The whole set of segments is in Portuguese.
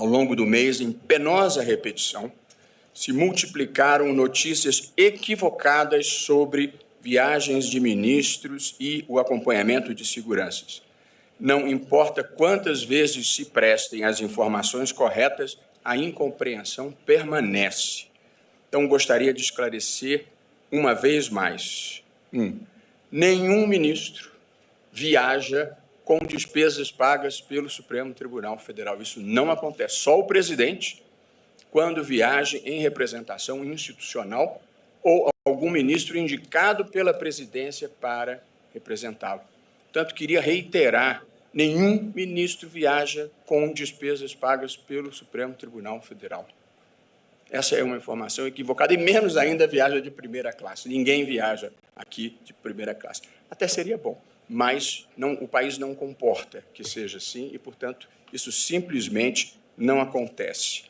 Ao longo do mês, em penosa repetição, se multiplicaram notícias equivocadas sobre viagens de ministros e o acompanhamento de seguranças. Não importa quantas vezes se prestem as informações corretas, a incompreensão permanece. Então, gostaria de esclarecer uma vez mais. Nenhum ministro viaja com despesas pagas pelo Supremo Tribunal Federal. Isso não acontece. Só o presidente, quando viaja em representação institucional ou algum ministro indicado pela presidência para representá-lo. Portanto, queria reiterar, nenhum ministro viaja com despesas pagas pelo Supremo Tribunal Federal. Essa é uma informação equivocada, e menos ainda viaja de primeira classe. Ninguém viaja aqui de primeira classe. Até seria bom, mas o país não comporta que seja assim e, portanto, isso simplesmente não acontece.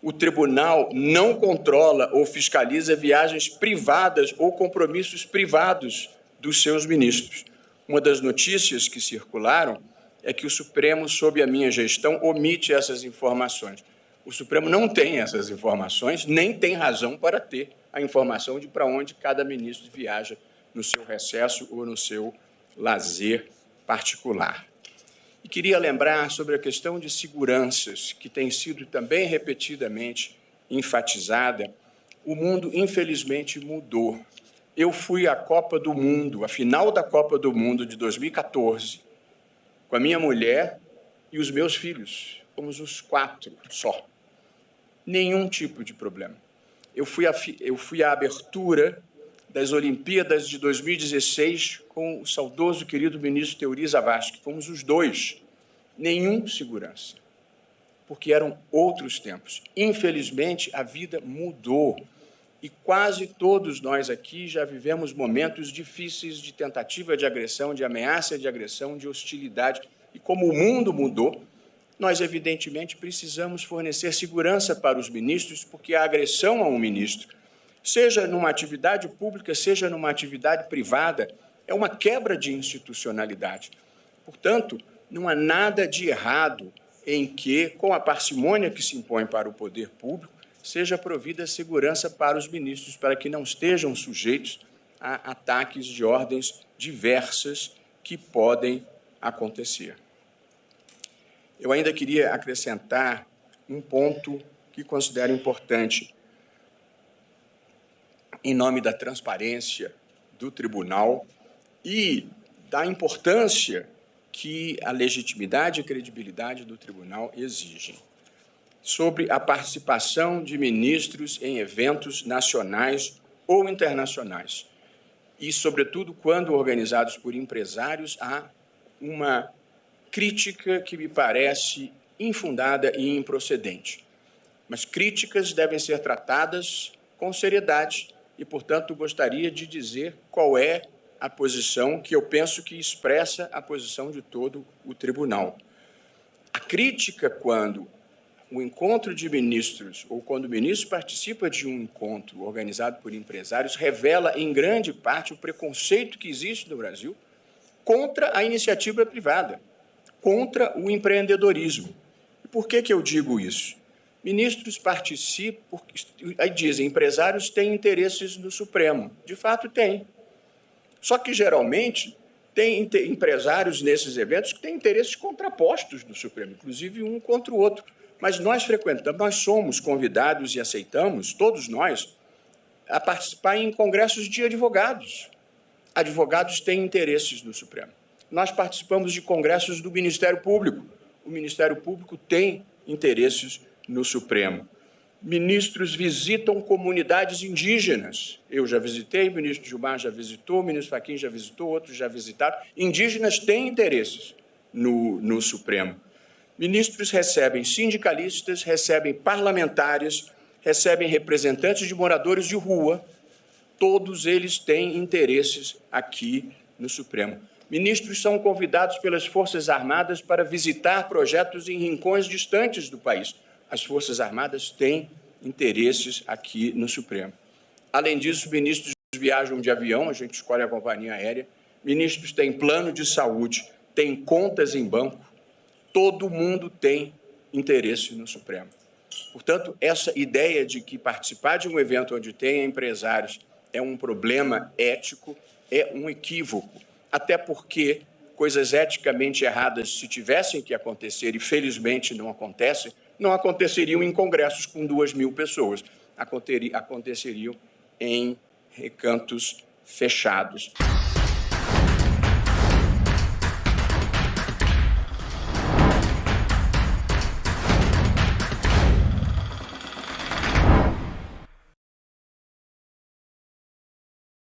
O tribunal não controla ou fiscaliza viagens privadas ou compromissos privados dos seus ministros. Uma das notícias que circularam é que o Supremo, sob a minha gestão, omite essas informações. O Supremo não tem essas informações, nem tem razão para ter a informação de para onde cada ministro viaja no seu recesso ou no seu lazer particular. E queria lembrar sobre a questão de seguranças, que tem sido também repetidamente enfatizada. O mundo, infelizmente, mudou. Eu fui à Copa do Mundo, à final da Copa do Mundo de 2014, com a minha mulher e os meus filhos. Fomos os 4 só. Nenhum tipo de problema. Eu fui à abertura das Olimpíadas de 2016 com o saudoso querido ministro Teori Zavascki. Fomos os 2. Nenhum segurança, porque eram outros tempos. Infelizmente, a vida mudou e quase todos nós aqui já vivemos momentos difíceis de tentativa de agressão, de ameaça de agressão, de hostilidade. E como o mundo mudou, nós, evidentemente, precisamos fornecer segurança para os ministros, porque a agressão a um ministro, seja numa atividade pública, seja numa atividade privada, é uma quebra de institucionalidade. Portanto, não há nada de errado em que, com a parcimônia que se impõe para o poder público, seja provida segurança para os ministros, para que não estejam sujeitos a ataques de ordens diversas que podem acontecer. Eu ainda queria acrescentar um ponto que considero importante. Em nome da transparência do tribunal e da importância que a legitimidade e credibilidade do tribunal exigem. Sobre a participação de ministros em eventos nacionais ou internacionais. E, sobretudo, quando organizados por empresários, há uma crítica que me parece infundada e improcedente. Mas críticas devem ser tratadas com seriedade e, portanto, gostaria de dizer qual é a posição que eu penso que expressa a posição de todo o tribunal. A crítica, quando o encontro de ministros ou quando o ministro participa de um encontro organizado por empresários, revela, em grande parte, o preconceito que existe no Brasil contra a iniciativa privada, contra o empreendedorismo. E por que eu digo isso? Ministros participam, aí dizem, empresários têm interesses no Supremo. De fato, têm. Só que, geralmente, tem empresários nesses eventos que têm interesses contrapostos no Supremo, inclusive um contra o outro. Mas nós frequentamos, nós somos convidados e aceitamos, todos nós, a participar em congressos de advogados. Advogados têm interesses no Supremo. Nós participamos de congressos do Ministério Público. O Ministério Público tem interesses no Supremo. Ministros visitam comunidades indígenas. Eu já visitei, o ministro Gilmar já visitou, o ministro Fachin já visitou, outros já visitaram. Indígenas têm interesses no Supremo. Ministros recebem sindicalistas, recebem parlamentares, recebem representantes de moradores de rua. Todos eles têm interesses aqui no Supremo. Ministros são convidados pelas Forças Armadas para visitar projetos em rincões distantes do país. As Forças Armadas têm interesses aqui no Supremo. Além disso, ministros viajam de avião, a gente escolhe a companhia aérea, ministros têm plano de saúde, têm contas em banco, todo mundo tem interesse no Supremo. Portanto, essa ideia de que participar de um evento onde tenha empresários é um problema ético é um equívoco, até porque coisas eticamente erradas, se tivessem que acontecer, e felizmente não acontecem, não aconteceriam em congressos com 2.000 pessoas, aconteceriam em recantos fechados.